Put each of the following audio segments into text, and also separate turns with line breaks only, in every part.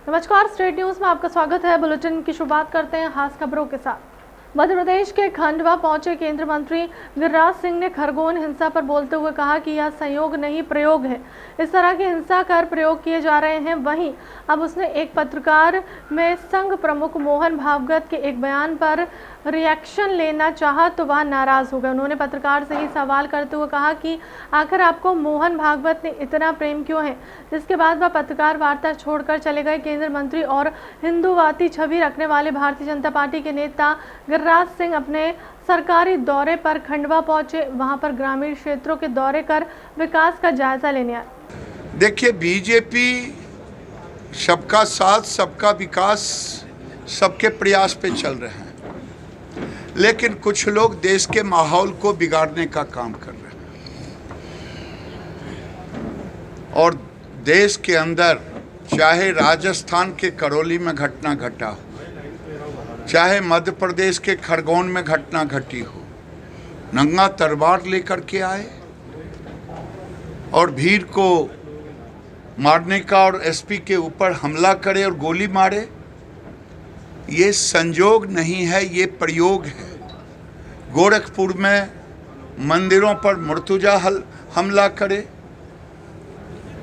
नमस्कार, state news में आपका स्वागत है। बुलेटिन की शुरुआत करते हैं खास खबरों के साथ। मध्य प्रदेश के खंडवा पहुंचे केंद्रीय मंत्री गिरिराज सिंह ने खरगोन हिंसा पर बोलते हुए कहा कि यह संयोग नहीं प्रयोग है। इस तरह की हिंसा कर प्रयोग किए जा रहे हैं। वहीं अब उसने एक पत्रकार में संघ प्रमुख मोहन भागवत के एक बयान पर रिएक्शन लेना चाहा तो वह नाराज हो गए। उन्होंने पत्रकार से ही सवाल करते हुए कहा कि आखिर आपको मोहन भागवत ने इतना प्रेम क्यों है, जिसके बाद वह पत्रकार वार्ता छोड़कर चले गए। केंद्रीय मंत्री और हिंदूवादी छवि रखने वाले भारतीय जनता पार्टी के नेता गिरिराज सिंह अपने सरकारी दौरे पर खंडवा पहुंचे। वहां पर ग्रामीण क्षेत्रों के दौरे कर विकास का जायजा लेने आए।
देखिए, बीजेपी सबका साथ सबका विकास सबके प्रयास पे चल रहे हैं, लेकिन कुछ लोग देश के माहौल को बिगाड़ने का काम कर रहे हैं। और देश के अंदर चाहे राजस्थान के करौली में घटना घटा हो, चाहे मध्य प्रदेश के खरगोन में घटना घटी हो, नंगा तलवार लेकर के आए और भीड़ को मारने का और एसपी के ऊपर हमला करे और गोली मारे। ये संजोग नहीं है, ये प्रयोग है। गोरखपुर में मंदिरों पर मुर्तुजा हमला करे,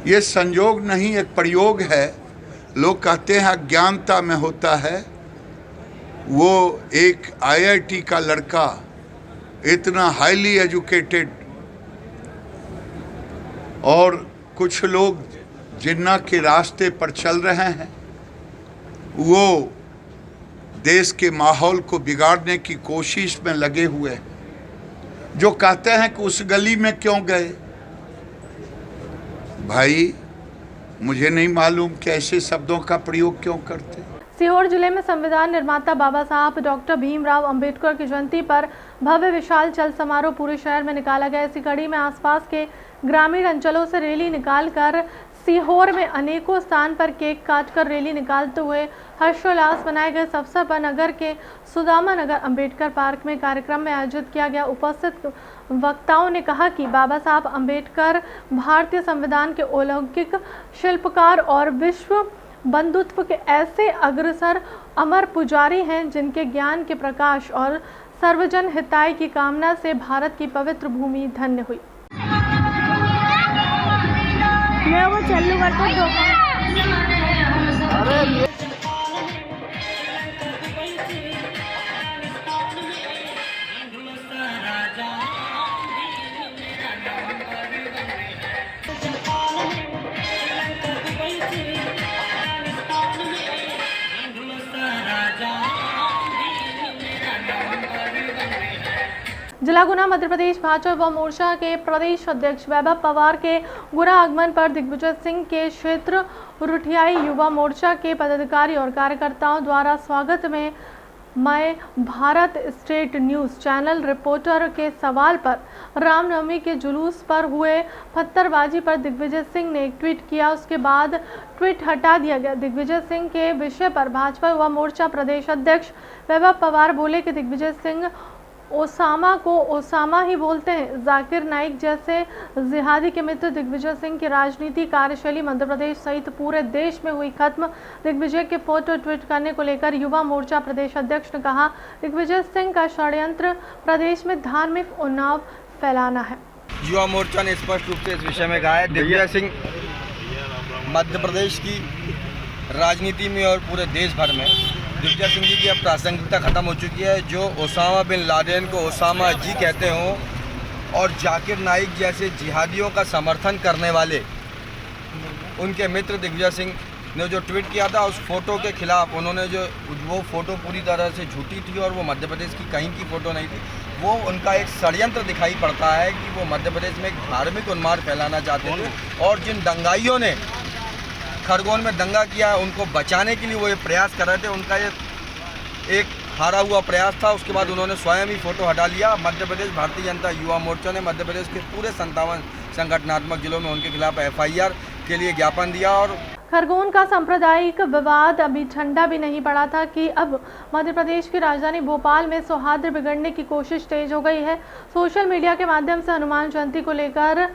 ये संजोग नहीं, एक प्रयोग है। लोग कहते हैं अज्ञानता में होता है। वो एक आईआईटी का लड़का, इतना हाईली एजुकेटेड, और कुछ लोग जिन्ना के रास्ते पर चल रहे हैं, वो देश के माहौल को बिगाड़ने की कोशिश में लगे हुए हैं। जो कहते हैं कि उस गली में क्यों गए, भाई मुझे नहीं मालूम कि ऐसे शब्दों का प्रयोग क्यों करते।
सीहोर जिले में संविधान निर्माता बाबा साहब डॉक्टर भीमराव अंबेडकर की जयंती पर भव्य विशाल चल समारोह पूरे शहर में निकाला गया। इसी कड़ी में आसपास के ग्रामीण अंचलों से रैली निकालकर सीहोर में अनेकों स्थान पर केक काटकर रैली निकालते हुए हर्षोल्लास मनाए गए। इस अवसर पर नगर के सुदामा नगर अंबेडकर पार्क में कार्यक्रम में आयोजित किया गया। उपस्थित वक्ताओं ने कहा कि बाबा साहब अंबेडकर भारतीय संविधान के अलौकिक शिल्पकार और विश्व बंधुत्व के ऐसे अग्रसर अमर पुजारी हैं, जिनके ज्ञान के प्रकाश और सर्वजन हिताय की कामना से भारत की पवित्र भूमि धन्य हुई।
मैं वो चालू करता
जिला गुना मध्य प्रदेश भाजपा युवा मोर्चा के प्रदेश अध्यक्ष वैभव पवार के गुना आगमन पर दिग्विजय सिंह के क्षेत्र रुठियाई युवा मोर्चा के पदाधिकारी और कार्यकर्ताओं द्वारा स्वागत में मैं Bharat state news channel reporter के सवाल पर रामनवमी के जुलूस पर हुए पत्थरबाजी पर दिग्विजय सिंह ने एक ट्वीट किया। उसके बाद ट्वीट हटा दिया गया। दिग्विजय सिंह के विषय पर भाजपा युवा मोर्चा प्रदेश अध्यक्ष वैभव पवार बोले कि दिग्विजय सिंह ओसामा को ओसामा ही बोलते हैं। जाकिर नाइक जैसे जिहादी के मित्र दिग्विजय सिंह की राजनीति कार्यशैली मध्य प्रदेश सहित पूरे देश में हुई खत्म। दिग्विजय के फोटो ट्वीट करने को लेकर युवा मोर्चा प्रदेश अध्यक्ष ने कहा, दिग्विजय सिंह का षड्यंत्र प्रदेश में धार्मिक उन्नाव फैलाना है।
युवा मोर्चा ने स्पष्ट रूप से इस विषय में कहा है, दिग्विजय सिंह मध्य प्रदेश की राजनीति में और पूरे देश भर में दिग्विजय सिंह जी की अब प्रासंगिकता खत्म हो चुकी है। जो ओसामा बिन लादेन को ओसामा जी कहते हों और जाकिर नाइक जैसे जिहादियों का समर्थन करने वाले उनके मित्र दिग्विजय सिंह ने जो ट्वीट किया था, उस फोटो के खिलाफ उन्होंने वो फोटो पूरी तरह से झूठी थी और वो मध्य प्रदेश की कहीं की फोटो नहीं थी। वो उनका एक षड्यंत्र दिखाई पड़ता है कि वो मध्य प्रदेश में एक धार्मिक उन्माद फैलाना चाहते थे और जिन दंगाइयों ने खरगोन में दंगा किया, उनको बचाने के लिए वो ये प्रयास कर रहे थे। उनका ये एक हारा हुआ प्रयास था। उसके बाद उन्होंने स्वयं ही फोटो हटा लिया। मध्य प्रदेश भारतीय जनता युवा मोर्चा ने मध्य प्रदेश के पूरे 57 संगठनात्मक जिलों में उनके खिलाफ एफआईआर के लिए ज्ञापन दिया। और
खरगोन का सांप्रदायिक विवाद अभी ठंडा भी नहीं पड़ा था कि अब मध्य प्रदेश की राजधानी भोपाल में सौहार्द बिगड़ने की कोशिश तेज हो गई है। सोशल मीडिया के माध्यम से हनुमान जयंती को लेकर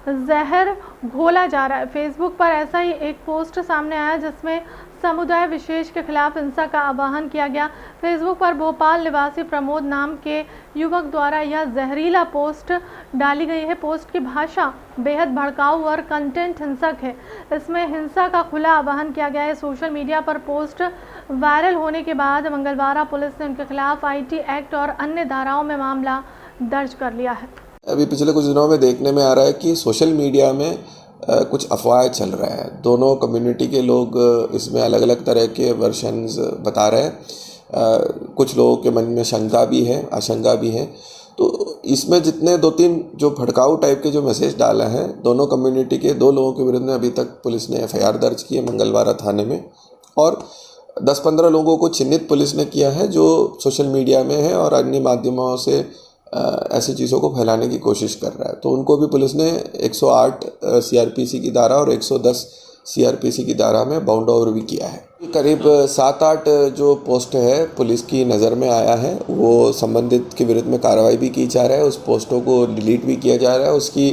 जहर घोला जा रहा है। फेसबुक पर ऐसा ही एक पोस्ट सामने आया जिसमें समुदाय विशेष के खिलाफ हिंसा का आह्वान किया गया। फेसबुक पर भोपाल निवासी प्रमोद नाम के युवक द्वारा यह जहरीला पोस्ट डाली गई है। पोस्ट की भाषा बेहद भड़काऊ और कंटेंट हिंसक है। इसमें हिंसा का खुला आह्वान किया गया है। सोशल मीडिया पर पोस्ट वायरल होने के बाद मंगलवार पुलिस ने उनके खिलाफ IT एक्ट और अन्य धाराओं में मामला दर्ज कर लिया है।
अभी पिछले कुछ दिनों में देखने में आ रहा है कि सोशल मीडिया में कुछ अफवाहें चल रहे हैं। दोनों कम्युनिटी के लोग इसमें अलग अलग तरह के वर्शंस बता रहे हैं। कुछ लोगों के मन में शंका भी है, आशंका भी है। तो इसमें जितने 2-3 जो भड़काऊ टाइप के जो मैसेज डाला है, दोनों कम्युनिटी के 2 लोगों के विरुद्ध में अभी तक पुलिस ने FIR दर्ज की है मंगलवार थाने में, और 10-15 लोगों को चिन्हित पुलिस ने किया है जो सोशल मीडिया में है और अन्य माध्यमों से ऐसी चीज़ों को फैलाने की कोशिश कर रहा है। तो उनको भी पुलिस ने 108 CRPC की धारा और 110 CRPC की धारा में बाउंड ओवर भी किया है। करीब 7-8 जो पोस्ट है पुलिस की नज़र में आया है, वो संबंधित के विरुद्ध में कार्रवाई भी की जा रहा है। उस पोस्टों को डिलीट भी किया जा रहा है। उसकी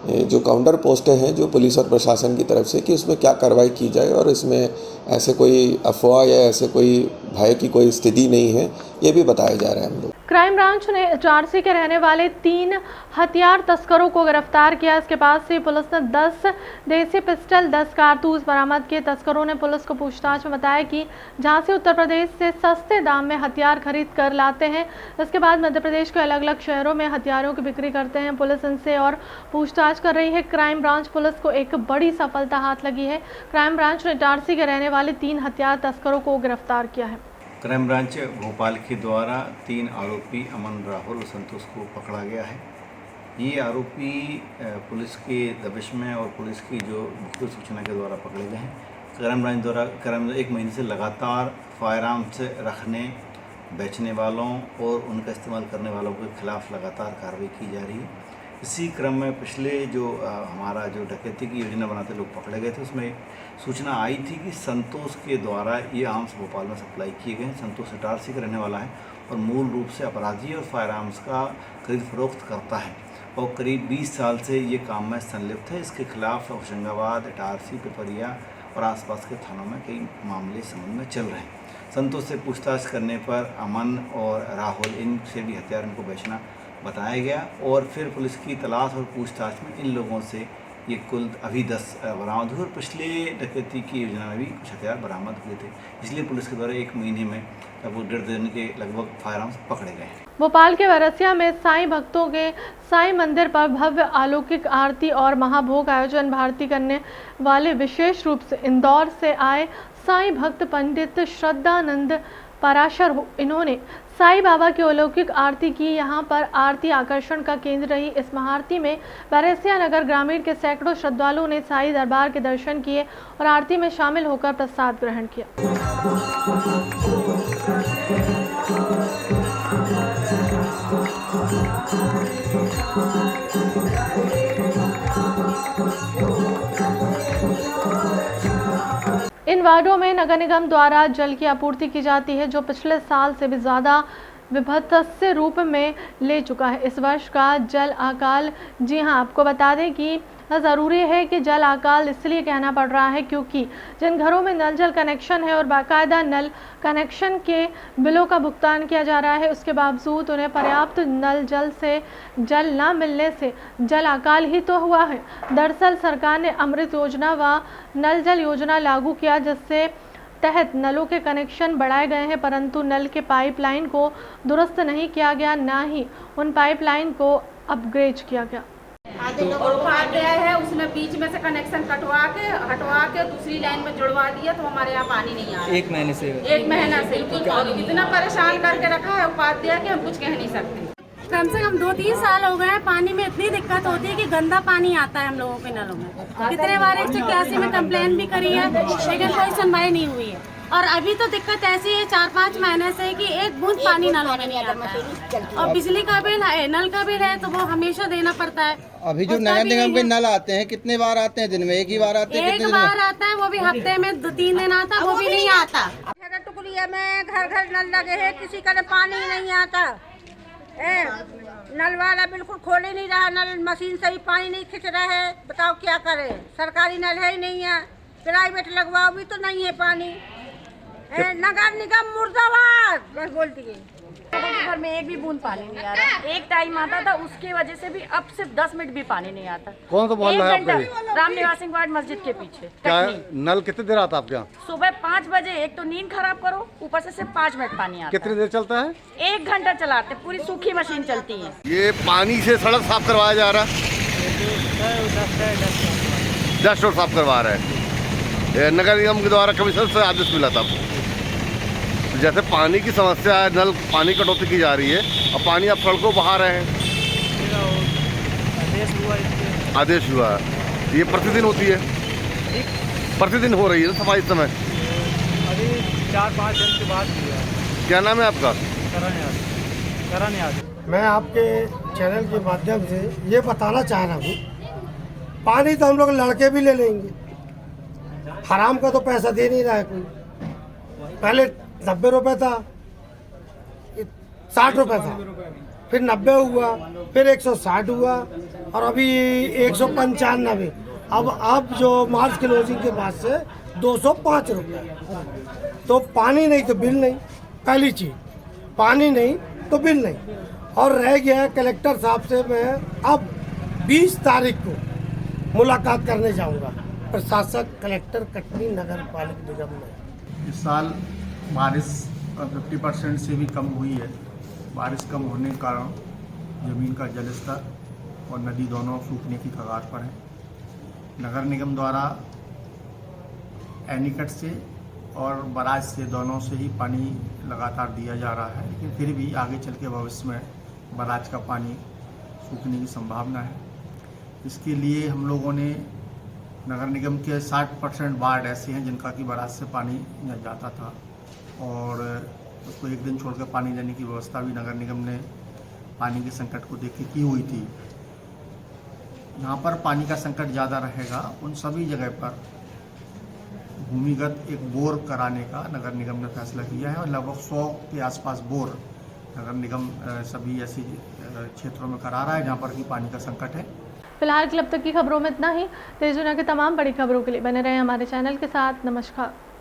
जो काउंटर पोस्टें हैं जो पुलिस और प्रशासन की तरफ से कि उसमें क्या कार्रवाई की जाए, और इसमें ऐसे कोई अफवाह या ऐसे कोई भय की कोई स्थिति नहीं है, ये भी बताया जा रहा है हम लोग।
क्राइम ब्रांच ने इटारसी के रहने वाले 3 हथियार तस्करों को गिरफ्तार किया। इसके पास से पुलिस ने 10 देसी पिस्टल, 10 कारतूस बरामद किए। तस्करों ने पुलिस को पूछताछ में बताया कि झांसी उत्तर प्रदेश से सस्ते दाम में हथियार खरीद कर लाते हैं, इसके बाद मध्य प्रदेश के अलग अलग शहरों में हथियारों की बिक्री करते हैं। पुलिस इनसे और पूछताछ कर रही है। क्राइम ब्रांच पुलिस को एक बड़ी सफलता हाथ लगी है। क्राइम ब्रांच ने इटारसी के रहने वाले 3 हथियार तस्करों को गिरफ्तार किया है।
क्राइम ब्रांच भोपाल के द्वारा 3 आरोपी अमन, राहुल और संतोष को पकड़ा गया है। ये आरोपी पुलिस के दबिश में और पुलिस की जो गुप्त सूचना के द्वारा पकड़े गए हैं। क्राइम ब्रांच द्वारा 1 महीने से लगातार फायर आर्म्स रखने, बेचने वालों और उनका इस्तेमाल करने वालों के खिलाफ लगातार कार्रवाई की जा रही है। इसी क्रम में पिछले जो हमारा जो डकैती की योजना बनाते लोग पकड़े गए थे, उसमें सूचना आई थी कि संतोष के द्वारा ये आर्म्स भोपाल में सप्लाई किए गए हैं। संतोष इटारसी का रहने वाला है और मूल रूप से अपराधी और फायर आर्म्स का खरीद फरोख्त करता है और करीब 20 साल से ये काम में संलिप्त है। इसके खिलाफ होशंगाबाद, इटारसी, पिपरिया और आसपास के थानों में कई मामले संबंध में चल रहे हैं। संतोष से पूछताछ करने पर अमन और राहुल, इनसे भी हथियार इनको बेचना बताया गया और फिर पुलिस की तलाश और पूछताछ में इन लोगों से ये कुल अभी 10 बरामद हुए और पिछले डकैती की योजना में भी कुछ हथियार बरामद हुए थे। इसलिए पुलिस के द्वारा 1 महीने में लगभग 1.5 दिन के लगभग फायर आर्म्स पकड़े गए।
भोपाल के वरसिया में साईं भक्तों के साईं मंदिर पर भव्य अलौकिक आरती और महाभोग आयोजन भारती करने वाले विशेष रूप से इंदौर से आए साईं भक्त पंडित श्रद्धानंद पराशर, इन्होंने साईं बाबा की अलौकिक आरती की। यहाँ पर आरती आकर्षण का केंद्र रही। इस महाआरती में वरसिया नगर ग्रामीण के सैकड़ों श्रद्धालुओं ने साईं दरबार के दर्शन किए और आरती में शामिल होकर प्रसाद ग्रहण किया। इन वार्डों में नगर निगम द्वारा जल की आपूर्ति की जाती है, जो पिछले साल से भी ज़्यादा विभत्स रूप में ले चुका है। इस वर्ष का जल अकाल, जी हां, आपको बता दें कि ज़रूरी है कि जल अकाल इसलिए कहना पड़ रहा है क्योंकि जिन घरों में नल जल कनेक्शन है और बाकायदा नल कनेक्शन के बिलों का भुगतान किया जा रहा है, उसके बावजूद उन्हें पर्याप्त नल जल से जल न मिलने से जल अकाल ही तो हुआ है। दरअसल सरकार ने अमृत योजना व नल जल योजना लागू किया, जिससे तहत नलों के कनेक्शन बढ़ाए गए हैं, परंतु नल के पाइपलाइन को दुरुस्त नहीं किया गया, ना ही उन पाइपलाइन को अपग्रेड किया गया।
और उपाध्याय है, उसने बीच में से कनेक्शन हटवा के दूसरी लाइन में जुड़वा दिया, तो हमारे यहाँ पानी नहीं आ रहा।
1 महीने से
इतना परेशान करके रखा है उपाध्याय कि हम कुछ कह नहीं सकते।
कम से कम 2-3 साल हो गए हैं। पानी में इतनी दिक्कत होती है कि गंदा पानी आता है हम लोगों के नलों में। कितने बार 181 में कंप्लेन भी करी है, लेकिन कोई सुनवाई नहीं हुई है। और अभी तो दिक्कत ऐसी है 4-5 महीने से कि एक बूंद पानी नलों में नहीं आता है। और बिजली का बिल है, नल का बिल है, तो वो हमेशा देना पड़ता है।
अभी जो नगर निगम के नल आते हैं, कितने बार आते हैं? दिन में 1 ही बार आते हैं?
एक बार आता है, वो भी हफ्ते में 2-3 दिन आता, वो भी नहीं आता।
टुकड़िया में घर नल लगे हैं, किसी का पानी नहीं आता। नल वाला बिल्कुल खोल ही नहीं रहा, नल मशीन से ही पानी नहीं खींच रहा है। बताओ क्या करे, सरकारी नल है ही नहीं है, प्राइवेट लगवाओ भी तो नहीं है पानी।
नगर निगम मुर्दाबाद बस बोलती है। लोगों के घर में एक भी बूंद पानी नहीं आ रहा। एक टाइम आता था, उसके वजह से भी अब सिर्फ 10 मिनट भी पानी नहीं आता।
कौन सा मोहल्ला है आपका?
राम निवास सिंह वार्ड मस्जिद के पीछे।
क्या नल कितने देर आता है आपके यहाँ?
सुबह 5 बजे। एक तो नींद खराब करो, ऊपर से सिर्फ 5 मिनट पानी आता
कितनी देर चलता है?
1 घंटा चलाते, पूरी सूखी मशीन चलती है।
ये पानी से सड़क साफ करवाया जा रहा है, डस्ट रोड साफ करवा रहे हैं। नगर निगम के द्वारा कमिश्नर से आदेश मिला था आपको। जैसे पानी की समस्या है, नल पानी कटौती की जा रही है और पानी आप सड़कों बहा रहे हैं। आदेश हुआ है, ये प्रतिदिन होती है, प्रतिदिन हो रही है सफाई इस समय?
अभी 4-5 दिन के बाद हुआ।
क्या नाम है आपका?
करण यादव।
मैं आपके चैनल के माध्यम से ये बताना चाह रहा हूँ, पानी तो हम लोग लड़के भी ले लेंगे, हराम का तो पैसा दे नहीं रहा है कोई। पहले 90 रुपये था, 60 रुपये था, फिर 90 हुआ, फिर 160 हुआ और अभी 195। अब जो मार्च क्लोजिंग के बाद से 205 रुपये। तो पानी नहीं तो बिल नहीं, पहली चीज़ पानी नहीं तो बिल नहीं। और रह गया कलेक्टर साहब से मैं अब 20 तारीख को मुलाकात करने जाऊंगा, प्रशासक कलेक्टर कटनी नगर पालिका निगम में।
इस साल बारिश 50% से भी कम हुई है। बारिश कम होने के कारण ज़मीन का जल स्तर और नदी दोनों सूखने की कगार पर है। नगर निगम द्वारा एनीकट से और बराज से दोनों से ही पानी लगातार दिया जा रहा है, लेकिन फिर भी आगे चल के भविष्य में बराज का पानी सूखने की संभावना है। इसके लिए हम लोगों ने नगर निगम के 60% वार्ड ऐसे हैं जिनका कि बराज से पानी न जाता था और उसको एक दिन छोड़कर पानी देने की व्यवस्था भी नगर निगम ने पानी के संकट को देख के की हुई थी। यहाँ पर पानी का संकट ज़्यादा रहेगा, उन सभी जगह पर भूमिगत एक बोर कराने का नगर निगम ने फैसला किया है और लगभग 100 के आसपास बोर नगर निगम सभी ऐसे क्षेत्रों में करा रहा है जहाँ पर कि पानी का संकट है।
फिलहाल क्लब तक की खबरों में इतना ही। तेज दुनिया की तमाम बड़ी खबरों के लिए बने रहे हमारे चैनल के साथ। नमस्कार।